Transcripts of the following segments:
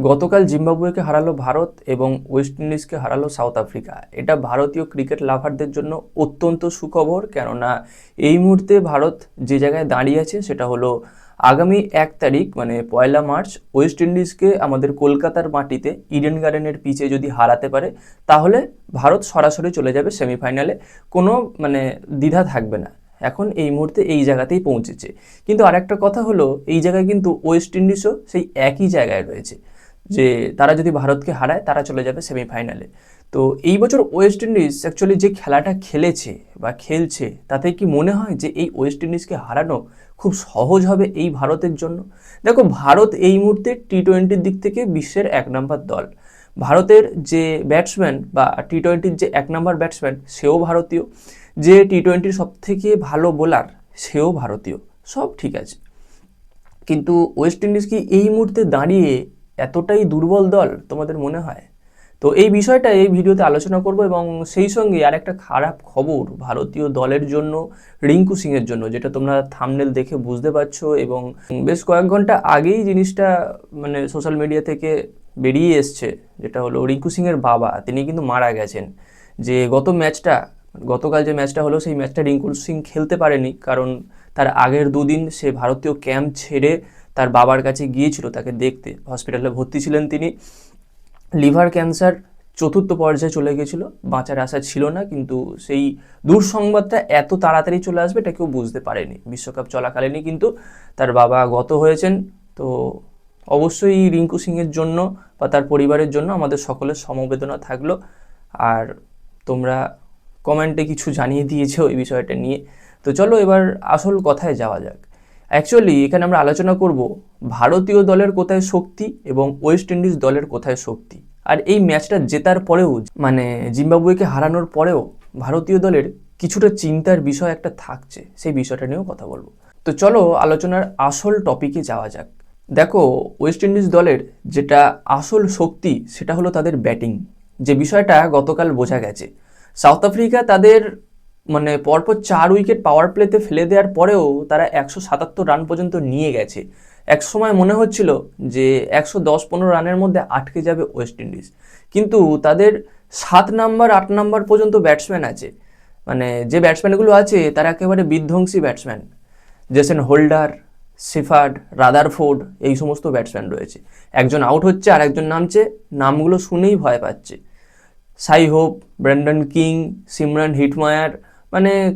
গতকাল জিম্বাবুয়েকে হারালো ভারত এবং ওয়েস্ট ইন্ডিজকে হারালো সাউথ আফ্রিকা। এটা ভারতীয় ক্রিকেট লাভারদের জন্য অত্যন্ত সুখবর, কেননা এই মুহূর্তে ভারত যে জায়গায় দাঁড়িয়ে আছে সেটা হলো আগামী 1 তারিখ মানে 1 মার্চ ওয়েস্ট ইন্ডিজকে আমাদের কলকাতার মাটিতে ইডেন গার্ডেনের পিচে যদি হারাতে পারে তাহলে ভারত সরাসরি চলে যাবে সেমিফাইনালে। কোনো দ্বিধা থাকবে না। এখন এই মুহূর্তে এই জায়গাতেই পৌঁছেছে। কিন্তু আরেকটা কথা হলো, এই জায়গায় কিন্তু ওয়েস্ট ইন্ডিজও সেই একই জায়গায় রয়েছে, যে তারা যদি ভারতকে হারায় তারা চলে যাবে সেমিফাইনালে। তো এই বছর ওয়েস্ট ইন্ডিজ অ্যাকচুয়ালি যে খেলাটা খেলেছে বা খেলছে, তাতে কি মনে হয় যে এই ওয়েস্ট ইন্ডিজকে হারানো খুব সহজ হবে এই ভারতের জন্য? দেখো, ভারত এই মুহূর্তে টি-20-র দিক থেকে বিশ্বের 1 নম্বর দল। ভারতের যে ব্যাটসম্যান বা টি-20-র যে 1 নম্বর ব্যাটসম্যান সেও ভারতীয়, যে টি-20-র সব থেকে ভালো বোলার সেও ভারতীয়, সব ঠিক আছে। কিন্তু ওয়েস্ট ইন্ডিজ কি এই মুহূর্তে দাঁড়িয়ে এতটাই দুর্বল দল তোমাদের মনে হয়? তো এই বিষয়টা এই ভিডিওতে আলোচনা করব, এবং সেই সঙ্গে আরেকটা খারাপ খবর ভারতীয় দলের জন্য, রিঙ্কু সিংয়ের জন্য, যেটা তোমরা থাম্বনেল দেখে বুঝতে পারছো। এবং বেশ কয়েক ঘন্টা আগেই জিনিসটা সোশ্যাল মিডিয়া থেকে বেরিয়ে এসছে, যেটা হলো রিঙ্কু সিংয়ের বাবা তিনি কিন্তু মারা গেছেন। যে গতকাল যে ম্যাচটা হলো সেই ম্যাচটা রিঙ্কু সিং খেলতে পারেনি, কারণ তার আগের 2 দিন সে ভারতীয় ক্যাম্প ছেড়ে তার বাবার কাছে গিয়েছিল তাকে দেখতে। হসপিটালে ভর্তি ছিলেন তিনি। লিভার ক্যান্সার 4র্থ পর্যায়ে চলে গেছিল, বাঁচার আশা ছিল না। কিন্তু সেই দুঃসংবাদটা এত তাড়াতাড়ি চলে আসবে এটা কেউ বুঝতে পারেনি। বিশ্বকাপ চলাকালীনই কিন্তু তার বাবা গত হয়েছেন। তো অবশ্যই রিঙ্কু সিংয়ের জন্য বা তার পরিবারের জন্য আমাদের সকলের সমবেদনা থাকলো। আর তোমরা কমেন্টে কিছু জানিয়ে দিয়েছো এই বিষয়টা নিয়ে। তো চলো এবার আসল কথায় যাওয়া যাক। অ্যাকচুয়ালি এখানে আমরা আলোচনা করব ভারতীয় দলের কোথায় শক্তি এবং ওয়েস্ট ইন্ডিজ দলের কোথায় শক্তি। আর এই ম্যাচটা জেতার পরেও, জিম্বাবুয়েকে হারানোর পরেও ভারতীয় দলের কিছুটা চিন্তার বিষয় একটা থাকছে, সেই বিষয়টা নিয়েও কথা বলবো। তো চলো আলোচনার আসল টপিকে যাওয়া যাক। দেখো, ওয়েস্ট ইন্ডিজ দলের যেটা আসল শক্তি সেটা হলো তাদের ব্যাটিং, যে বিষয়টা গতকাল বোঝা গেছে। সাউথ আফ্রিকা তাদের পরপর 4 উইকেট পাওয়ার প্লেতে ফেলে দেওয়ার পরেও তারা 177 রান পর্যন্ত নিয়ে গেছে। এক সময় মনে হচ্ছিল যে 110-15 রানের মধ্যে আটকে যাবে ওয়েস্ট ইন্ডিজ। কিন্তু তাদের 7 নাম্বার 8 নাম্বার পর্যন্ত ব্যাটসম্যান আছে, যে ব্যাটসম্যানগুলো আছে তারা একেবারে বিধ্বংসী batsman. Jason holder, shepherd, Rutherford, এই সমস্ত ব্যাটসম্যান রয়েছে। একজন আউট হচ্ছে আর একজন নামছে, নামগুলো শুনেই ভয় পাচ্ছে। Shai Hope, Brandon King, Shimron Hetmyer,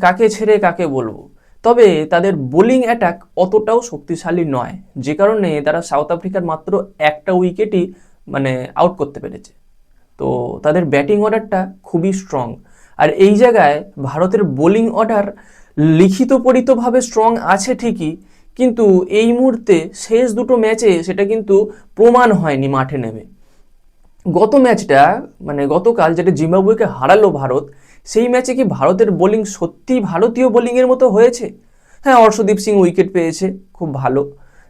কাকে ছেড়ে কাকে বলবো। তবে তাদের বোলিং অ্যাটাক অতটাও শক্তিশালী নয়, যে কারণে তারা সাউথ আফ্রিকার মাত্র 1টা উইকেটই আউট করতে পেরেছে। তো তাদের ব্যাটিং অর্ডারটা খুবই স্ট্রং। আর এই জায়গায় ভারতের বোলিং অর্ডার লিখিতপরিতভাবে স্ট্রং আছে ঠিকই, কিন্তু এই মুহূর্তে শেষ 2টো ম্যাচে সেটা কিন্তু প্রমাণ হয়নি মাঠে নেমে। গতকাল যেটা জিম্বাবুয়েকে হারালো ভারত, সেই ম্যাচে কি ভারতের বোলিং সত্যি ভারতীয় বোলিংয়ের মতো হয়েছে? হ্যাঁ, অর্শদীপ সিং উইকেট পেয়েছে, খুব ভালো।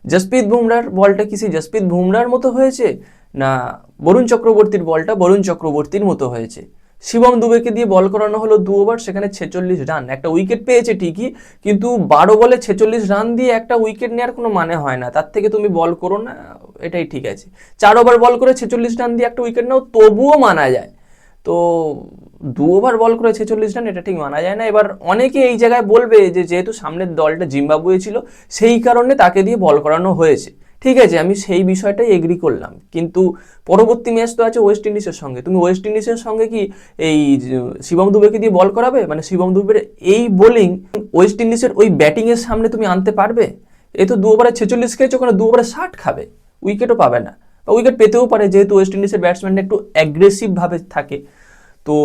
জসপ্রীত বুমরার বলটা কি সেই জসপ্রীত বুমরার মতো হয়েছে, না বরুণ চক্রবর্তীর বলটা বরুণ চক্রবর্তীর মতো হয়েছে? শিবম দুবেকে দিয়ে বল করানো হলো 2 ওভার, সেখানে 46 রান, একটা উইকেট পেয়েছে ঠিকই, কিন্তু 12 বলে 46 রান দিয়ে একটা উইকেট নেওয়ার কোনো মানে হয় না। তার থেকে তুমি বল করো না, এটাই ঠিক আছে। 4 ওভার বল করে 46 রান দিয়ে একটা উইকেট নাও, তবুও মানা যায়। তো 2 ওভার বল করে 46 রান, এটা ঠিক মানা যায় না। এবার অনেকে এই জায়গায় বলবে যে যেহেতু সামনের দলটা জিম্বাবুয়ে ছিল সেই কারণে তাকে দিয়ে বল করানো হয়েছে। ঠিক আছে, আমি সেই বিষয়টাই এগ্রি করলাম, কিন্তু পরবর্তী ম্যাচ তো আছে ওয়েস্ট ইন্ডিজের সঙ্গে। তুমি ওয়েস্ট ইন্ডিজের সঙ্গে কি এই শিবম দুবেকে দিয়ে বল করাবে? শিবম দুবের এই বোলিং ওয়েস্ট ইন্ডিজের ওই ব্যাটিংয়ের সামনে তুমি আনতে পারবে? এ তো 2 ওভারে 46 খেয়েছে, ওখানে 2 ওভারে 60 খাবে, উইকেটও পাবে না, বা উইকেট পেতেও পারে, যেহেতু ওয়েস্ট ইন্ডিজের ব্যাটসম্যানটা একটু অ্যাগ্রেসিভভাবে থাকে। তো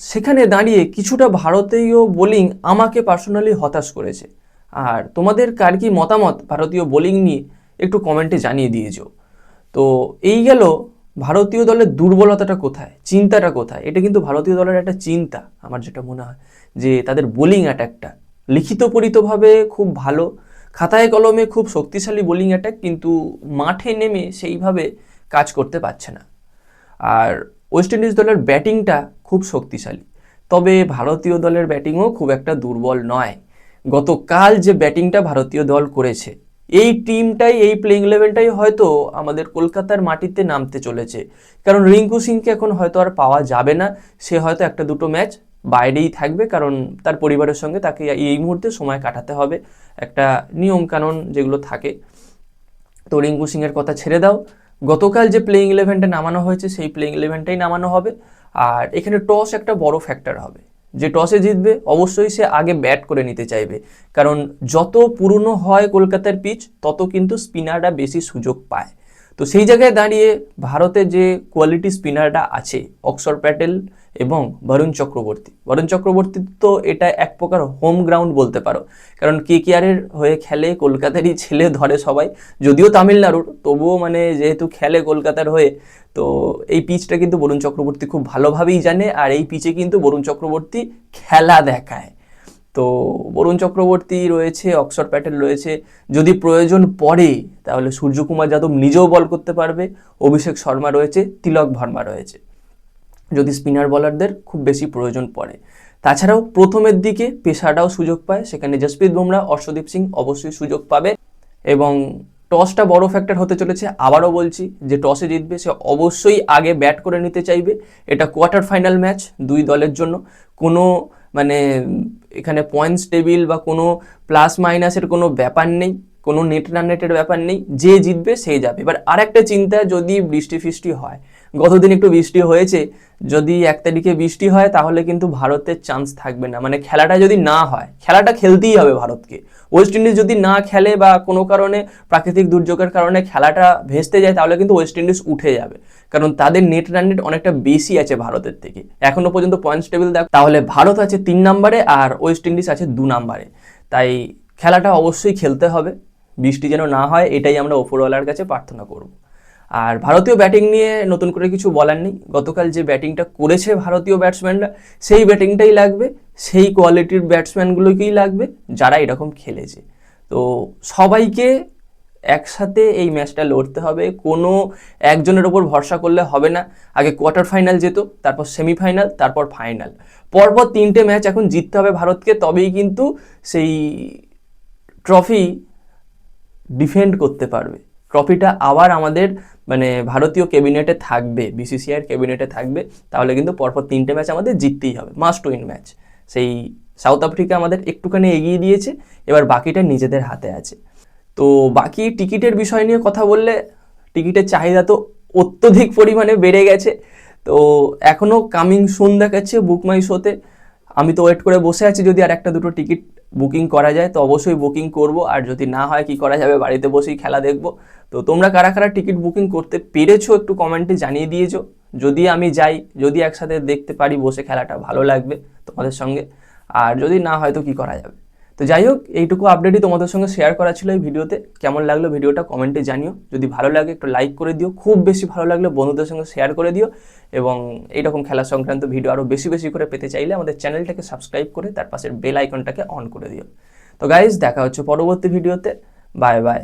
সেখানে দাঁড়িয়ে কিছুটা ভারতীয় বোলিং আমাকে পার্সোনালি হতাশ করেছে। আর তোমাদের কার কি মতামত ভারতীয় বোলিং নিয়ে একটু কমেন্টে জানিয়ে দিয়েছো। তো এই গেল ভারতীয় দলের দুর্বলতাটা কোথায়, চিন্তাটা কোথায়। এটা কিন্তু ভারতীয় দলের একটা চিন্তা, আমার যেটা মনে হয়, যে তাদের বোলিং অ্যাটাকটা লিখিতপরিতভাবে খুব ভালো, খাতায় কলমে খুব শক্তিশালী বোলিং অ্যাটাক, কিন্তু মাঠে নেমে সেইভাবে কাজ করতে পারছে না। আর ওয়েস্ট ইন্ডিজ দলের ব্যাটিংটা খুব শক্তিশালী, তবে ভারতীয় দলের ব্যাটিংও খুব একটা দুর্বল নয়। গতকাল যে ব্যাটিংটা ভারতীয় দল করেছে এই টিমটাই, এই প্লেইং ইলেভেনটাই হয়তো আমাদের কলকাতার মাটিতে নামতে চলেছে। কারণ রিঙ্কু সিংকে এখন হয়তো আর পাওয়া যাবে না, সে হয়তো একটা দুটো ম্যাচ বাইরেই থাকবে, কারণ তার পরিবারের সঙ্গে তাকে এই মুহূর্তে সময় কাটাতে হবে, একটা নিয়ম কানুন যেগুলো থাকে। তো রিঙ্কু সিংয়ের কথা ছেড়ে দাও, গতকাল যে প্লেইং ইলেভেনটা নামানো হয়েছে সেই প্লেইং ইলেভেনটাই নামানো হবে। আর এখানে টস একটা বড় ফ্যাক্টর হবে, যে টসে জিতবে অবশ্যই সে আগে ব্যাট করে নিতে চাইবে, কারণ যত পুরনো হয় কলকাতার পিচ তত কিন্তু স্পিনাররা বেশি সুযোগ পায়। তো সেই জায়গায় দাঁড়িয়ে ভারতের যে কোয়ালিটি স্পিনাররা আছে, অক্ষর প্যাটেল এবং বরুণ চক্রবর্তী তো এটা এক প্রকার হোম গ্রাউন্ড বলতে পারো, কারণ কেকেআরের হয়ে খেলে, কলকাতারই ছেলে ধরে সবাই, যদিও তামিলনাড়ুর, তবুও মানে যেহেতু খেলে কলকাতার হয়ে, তো এই পিচটা কিন্তু বরুণ চক্রবর্তী খুব ভালোভাবেই জানে, আর এই পিচে কিন্তু বরুণ চক্রবর্তী খেলা দেখায়। তো বরুণ চক্রবর্তী রয়েছে, অক্ষর প্যাটেল রয়েছে, যদি প্রয়োজন পড়ে তাহলে সূর্যকুমার যাদব নিজেও বল করতে পারবে, অভিষেক শর্মা রয়েছে, তিলক ভার্মা রয়েছে, যদি স্পিনার বলারদের খুব বেশি প্রয়োজন পড়ে। তাছাড়াও প্রথমের দিকে পেসাররাও সুযোগ পায়, সেখানে জসপ্রীত বুমরা, অর্শদীপ সিং অবশ্যই সুযোগ পাবে। এবং টসটা বড় ফ্যাক্টর হতে চলেছে, আবারও বলছি যে টসে জিতবে সে অবশ্যই আগে ব্যাট করে নিতে চাইবে। এটা কোয়ার্টার ফাইনাল ম্যাচ দুই দলের জন্য, কোনো মানে এখানে পয়েন্টস টেবিল বা কোনো প্লাস মাইনাসের কোনো ব্যাপার নেই, কোনো নেট রান নেটের ব্যাপার নেই, যে জিতবে সেই যাবে। এবার আর একটা চিন্তা, যদি বৃষ্টি ফিষ্টি হয়, গতদিন একটু বৃষ্টি হয়েছে, যদি 1 তারিখে বৃষ্টি হয় তাহলে কিন্তু ভারতের চান্স থাকবে না, মানে খেলাটা যদি না হয়, খেলাটা খেলতেই হবে ভারতকে। ওয়েস্ট ইন্ডিজ যদি না খেলে বা কোনো কারণে প্রাকৃতিক দুর্যোগের কারণে খেলাটা ভেস্তে যায়, তাহলে কিন্তু ওয়েস্ট ইন্ডিজ উঠে যাবে, কারণ তাদের নেট রান রেট অনেকটা বেশি আছে ভারতের থেকে। এখনো পর্যন্ত পয়েন্টস টেবিল দেখ, তাহলে ভারত আছে 3 নম্বরে আর ওয়েস্ট ইন্ডিজ আছে 2 নম্বরে। তাই খেলাটা অবশ্যই খেলতে হবে, বৃষ্টি যেন না হয়, এটাই আমরা ওপরওয়ালার কাছে প্রার্থনা করব। আর ভারতীয় ব্যাটিং নিয়ে নতুন করে কিছু বলার নেই, গতকাল যে ব্যাটিংটা করেছে ভারতীয় ব্যাটসম্যানরা, সেই ব্যাটিংটাই লাগবে, সেই কোয়ালিটির ব্যাটসম্যানগুলোকেই লাগবে যারা এরকম খেলেছে। তো সবাইকে একসাথে এই ম্যাচটা লড়তে হবে, কোনো একজনের ওপর ভরসা করলে হবে না। আগে কোয়ার্টার ফাইনাল যেত, তারপর সেমিফাইনাল, তারপর ফাইনাল, পরপর 3টে ম্যাচ এখন জিততে হবে ভারতকে, তবেই কিন্তু সেই ট্রফি ডিফেন্ড করতে পারবে। ট্রফিটা আবার আমাদের মানে ভারতীয় ক্যাবিনেটে থাকবে, বিসিসিআইয়ের ক্যাবিনেটে থাকবে, তাহলে কিন্তু পরপর 3টে ম্যাচ আমাদের জিততেই হবে, মাস্ট উইন ম্যাচ। সেই সাউথ আফ্রিকা আমাদের একটুখানি এগিয়ে দিয়েছে, এবার বাকিটা নিজেদের হাতে আছে। তো বাকি টিকিটের বিষয় নিয়ে কথা বললে, টিকিটের চাহিদা তো অত্যধিক পরিমাণে বেড়ে গেছে। তো এখনও কামিং সুন দেখাচ্ছে বুক মাই শোতে, আমি তো ওয়েট করে বসে আছি, যদি আর একটা দুটো টিকিট বুকিং করা যায় তো অবশ্যই বুকিং করব, আর যদি না হয় কি করা যাবে, বাড়িতে বসেই খেলা দেখব। তো তোমরা কারা কারা টিকিট বুকিং করতে পেরেছো একটু কমেন্টে জানিয়ে দিয়েছো, যদি আমি যাই, যদি একসাথে দেখতে পারি বসে খেলাটা, ভালো লাগবে তোমাদের সঙ্গে, আর যদি না হয় তো কী করা যাবে। তো যাই হোক, এইটুকু আপডেটই তোমাদের সঙ্গে শেয়ার করা ছিল এই ভিডিওতে। কেমন লাগলো ভিডিওটা কমেন্টে জানিও, যদি ভালো লাগে একটু লাইক করে দিও, খুব বেশি ভালো লাগলে বন্ধুদের সঙ্গে শেয়ার করে দিও, এবং এইরকম খেলা সংক্রান্ত ভিডিও আরও বেশি বেশি করে পেতে চাইলে আমাদের চ্যানেলটাকে সাবস্ক্রাইব করে তার পাশের বেল আইকনটাকে অন করে দিও। তো গাইজ, দেখা হচ্ছে পরবর্তী ভিডিওতে, বাই বাই।